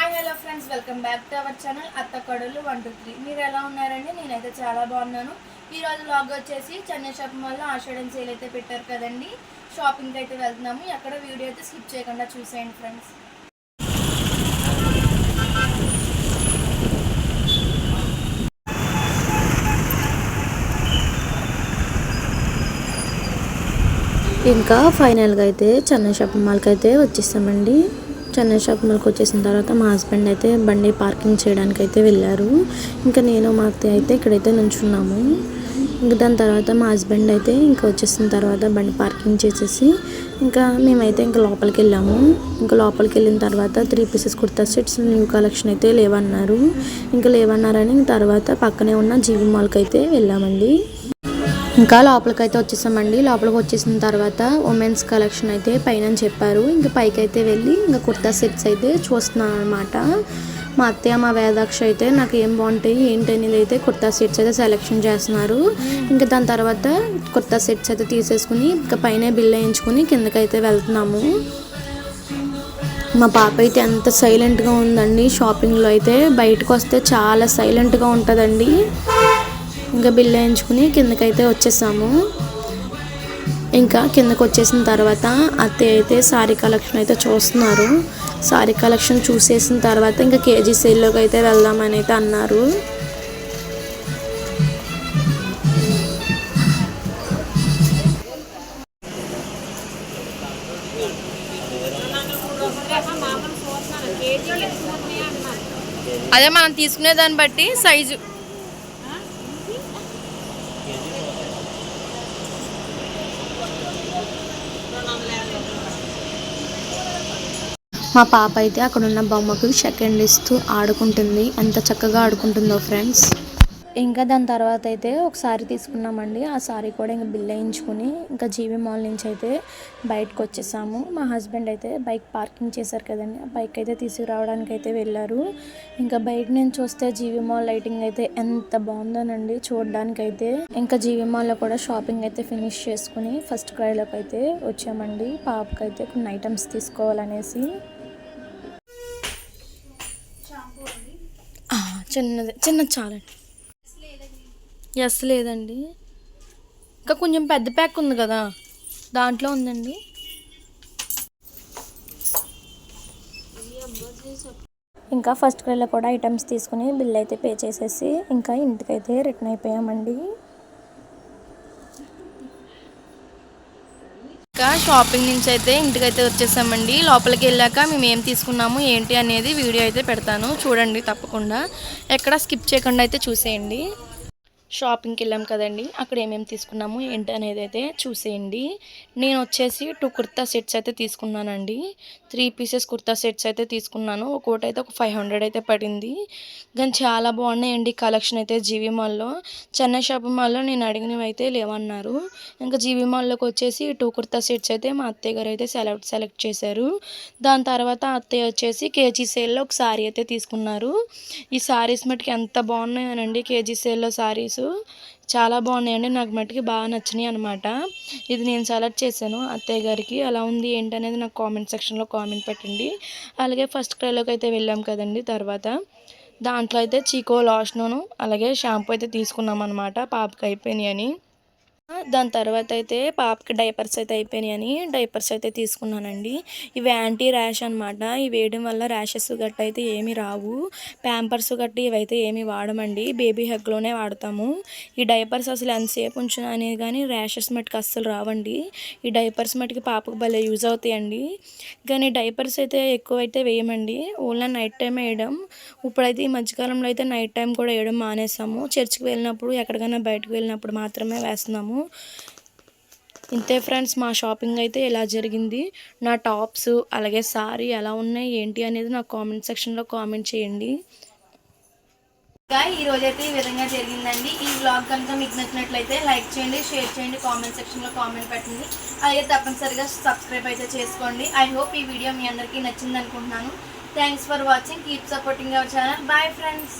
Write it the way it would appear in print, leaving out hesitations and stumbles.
Hi hello friends, welcome back to our channel అత్త కొడలు 1 2 3. మీరు ఎలా ఉన్నారండి? నేనైతే చాలా బాగున్నాను. ఈరోజు వ్లాగ్ వచ్చేసి చెన్నై షాపింగ్ మాల్లో ఆషాఢం సేల్ అయితే పెట్టారు కదండి. షాపింగ్కి అయితే వెళ్తున్నాము. అక్కడ వీడియో అయితే స్కిప్ చేయకుండా చూసేయండి ఫ్రెండ్స్. ఇంకా ఫైనల్గా అయితే చెన్నై షాపింగ్ మాల్కి అయితే వచ్చేసామండి. చెన్నై షాపింగ్ మాల్కి వచ్చేసిన తర్వాత మా హస్బెండ్ అయితే బండి పార్కింగ్ చేయడానికి అయితే వెళ్ళారు. ఇంకా నేను మా అత్తయ్య అయితే ఇక్కడైతే నుంచున్నాము. ఇంకా దాని తర్వాత మా హస్బెండ్ అయితే ఇంకా వచ్చేసిన తర్వాత బండి పార్కింగ్ చేసేసి ఇంకా మేమైతే ఇంకా లోపలికి వెళ్ళాము. ఇంకా లోపలికి వెళ్ళిన తర్వాత 3 pieces kurta sets new collection అయితే లేవన్నారు. ఇంకా లేవన్నారని తర్వాత పక్కనే ఉన్న జీవి మాల్కి అయితే వెళ్ళామండి. ఇంకా లోపలికి అయితే వచ్చేసామండి. లోపలికి వచ్చేసిన తర్వాత ఉమెన్స్ కలెక్షన్ అయితే పైన చెప్పారు. ఇంకా పైకి అయితే వెళ్ళి ఇంకా కుర్తా సెట్స్ అయితే చూస్తున్నాను అనమాట. మా అత్తయ్య మా వేదాక్ష అయితే నాకు ఏం బాగుంటాయి ఏంటి అనేది అయితే కుర్తా సెట్స్ అయితే సెలెక్షన్ చేస్తున్నారు. ఇంకా దాని తర్వాత కుర్తా సెట్స్ అయితే తీసేసుకుని ఇంకా పైన బిల్ వేయించుకుని కిందకైతే వెళ్తున్నాము. మా పాప అయితే ఎంత సైలెంట్గా ఉందండి. షాపింగ్లో అయితే బయటకు వస్తే చాలా సైలెంట్గా ఉంటుందండి. ఇంకా బిల్ వేయించుకుని కిందకైతే వచ్చేసాము. ఇంకా కిందకు వచ్చేసిన తర్వాత అత్తయ్య అయితే శారీ కలెక్షన్ అయితే చూస్తున్నారు. శారీ కలెక్షన్ చూసేసిన తర్వాత ఇంకా కేజీ సేల్లోకి అయితే వెళ్దామని అయితే అన్నారు. అదే మనం తీసుకునే దాన్ని బట్టి సైజు. మా పాప అయితే అక్కడ ఉన్న బొమ్మకు సెకండ్ ఇస్తూ ఆడుకుంటుంది. ఎంత చక్కగా ఆడుకుంటుందో ఫ్రెండ్స్. ఇంకా దాని తర్వాత అయితే ఒక సారీ తీసుకున్నామండి. ఆ సారీ కూడా ఇంకా బిల్ వేయించుకుని ఇంకా జీవి మాల్ నుంచి అయితే బయటకు వచ్చేసాము. మా హస్బెండ్ అయితే బైక్ పార్కింగ్ చేశారు కదండి, ఆ బైక్ అయితే తీసుకురావడానికి అయితే వెళ్ళారు. ఇంకా బయట నుంచి వస్తే జీవి మాల్ లైటింగ్ అయితే ఎంత బాగుందోనండి చూడడానికి అయితే. ఇంకా జీవి మాల్లో కూడా షాపింగ్ అయితే ఫినిష్ చేసుకుని ఫస్ట్ క్రైలోకి అయితే వచ్చామండి. పాపకి అయితే కొన్ని ఐటమ్స్ తీసుకోవాలనేసి. చిన్నది చాలండి. ఎస్ లేదండి, ఇంకా కొంచెం పెద్ద ప్యాక్ ఉంది కదా దాంట్లో ఉందండి. ఇంకా ఫస్ట్ క్రైలో కూడా ఐటమ్స్ తీసుకుని బిల్ అయితే పే చేసేసి ఇంకా ఇంటికైతే రిటర్న్ అయిపోయామండి. ఇంకా షాపింగ్ నుంచి అయితే ఇంటికైతే వచ్చేసామండి. లోపలికి వెళ్ళాక మేము ఏం తీసుకున్నాము ఏంటి అనేది వీడియో అయితే పెడతాను, చూడండి తప్పకుండా. ఎక్కడ స్కిప్ చేయకుండా అయితే చూసేయండి. షాపింగ్కి వెళ్ళాం కదండి, అక్కడ ఏమేమి తీసుకున్నాము ఏంటి అనేది అయితే చూసేయండి. నేను వచ్చేసి 2 కుర్తా సెట్స్ అయితే తీసుకున్నానండి. 3 పీసెస్ కుర్తా సెట్స్ అయితే తీసుకున్నాను. ఒక్కోటి అయితే ఒక 500 అయితే పడింది. కానీ చాలా బాగున్నాయండి కలెక్షన్ అయితే జీవి మాల్లో. చెన్నై షాపింగ్ మాల్లో నేను అడిగినవి అయితే లేవన్నారు. ఇంకా జీవి మాల్లోకి వచ్చేసి 2 కుర్తా సెట్స్ అయితే మా అత్తయ్య గారు అయితే సెలెక్ట్ చేశారు. దాని తర్వాత అత్తయ్య వచ్చేసి కేజీ సేల్లో ఒక శారీ అయితే తీసుకున్నారు. ఈ శారీస్ మటుకు ఎంత బాగున్నాయనండి. కేజీ సేల్లో శారీస్ చాలా బాగున్నాయండి. నాకు మట్టుకి బాగా నచ్చినాయి అనమాట. ఇది నేను సెలెక్ట్ చేశాను అత్తయ్య గారికి. ఎలా ఉంది ఏంటి అనేది నాకు కామెంట్ సెక్షన్లో కామెంట్ పెట్టండి. అలాగే ఫస్ట్ క్రైలోకి అయితే వెళ్ళాం కదండి. తర్వాత దాంట్లో అయితే చీకో లాషను అలాగే షాంపూ అయితే తీసుకున్నాం అనమాట, పాపకి అయిపోయినాయి అని. దాని తర్వాత అయితే పాపకి డైపర్స్ అయితే అయిపోయినాయని డైపర్స్ అయితే తీసుకున్నానండి. ఇవి యాంటీ ర్యాష్ అనమాట. ఇవి వేయడం వల్ల ర్యాషెస్ గట్ట అయితే ఏమి రావు. ప్యాంపర్స్ గట్టి ఇవైతే ఏమి వాడమండి, బేబీ హగ్లోనే వాడతాము. ఈ డైపర్స్ అసలు ఎంతసేపు ఉంచిన అనేది కానీ ర్యాషెస్ మట్టుకు అస్సలు రావండి. ఈ డైపర్స్ మట్టుకు పాపకు భలే యూజ్ అవుతాయండి. కానీ డైపర్స్ అయితే ఎక్కువైతే వేయమండి, ఓన్లీ నైట్ టైం వేయడం. ఇప్పుడైతే ఈ మధ్యకాలంలో అయితే నైట్ టైం కూడా వేయడం మానేసాము. చర్చ్కి వెళ్ళినప్పుడు ఎక్కడికైనా బయటకు వెళ్ళినప్పుడు మాత్రమే వేస్తున్నాము. ఇంతే ఫ్రెండ్స్, మా షాపింగ్ అయితే ఎలా జరిగింది. నా టాప్స్ అలాగే సారీ ఎలా ఉన్నాయి ఏంటి అనేది నాకు కామెంట్ సెక్షన్లో కామెంట్ చేయండి. ఈ రోజైతే ఈ విధంగా జరిగిందండి. ఈ వ్లాగ్ కనుక మీకు నచ్చినట్లయితే లైక్ చేయండి, షేర్ చేయండి, కామెంట్ సెక్షన్లో కామెంట్ పెట్టండి. అలాగే తప్పనిసరిగా సబ్స్క్రైబ్ అయితే చేసుకోండి. ఐ హోప్ ఈ వీడియో మీ అందరికీ నచ్చింది అనుకుంటున్నాను. Thanks for watching. Keep supporting our channel. Bye friends.